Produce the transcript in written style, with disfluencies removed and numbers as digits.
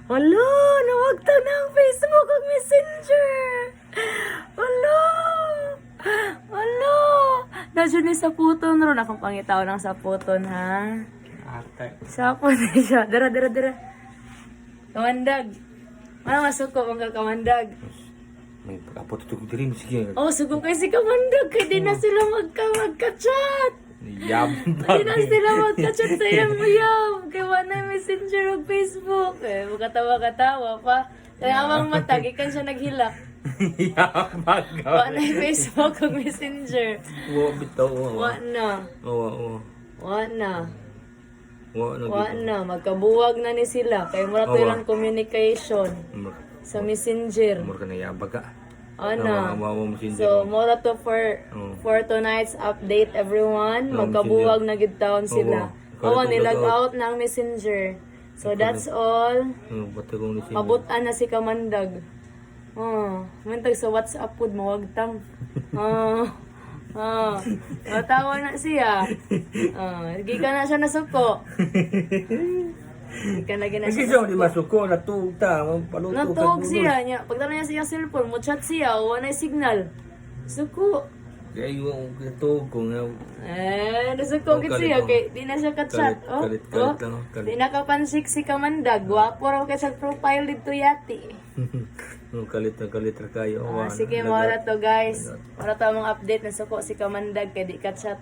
Hala, nawagta na ang Facebook ug Messenger. Hala. Hala. Nasyo ni sa puton ron. Akong pangitaw ng sa puton, ha? Ate. Sa puton siya. Dara. Kamandag. Ano masuko mga kamandag? May pag-apot ito kong dirim. Sige. Oh, sugo kay si kamandag. Kaya di na sila magka-chat. Yabang Di na sila magka-chat sa iyang kaya wala na Messenger o Facebook. Eh, katawa-katawa pa. Kaya amang matag, ikan siya naghilak. Yabang Wala na Facebook o Messenger. Wa bitaw. Wala na. Oo. Wala na. Wa Wala na. Magkabuwag na ni sila. Kaya mura to ilang communication sa Messenger. Mura ka na yabag ka. Ano? Mo So, mura to for tonight's update, everyone. Magkabuwag na gid taon sila. Oo, nilag out na ang Messenger. So, that's all. Bato kong nisin. Mabutan na si Kamandag. Oh, mantag sa WhatsApp pod mawagtang. Natawa na siya. Gikan na siya nasuko. Gikan na gina Kasi siya. siya di masuko, natugta, paluto ka. Natog siya niya. Pagdala niya siya cellphone, mo chat siya, wala na signal. Suko. Kaya yung katog ko nga. Nasuko gid siya kay di na siya ka-chat. Kalit lang. Di nakapansik si Kamandag. Gwapo raw kay sa profile dito yati. Kalit na kayo. Sige, mawala to guys. Mawala to among update. Nasuko si Kamandag kay di ka-chat.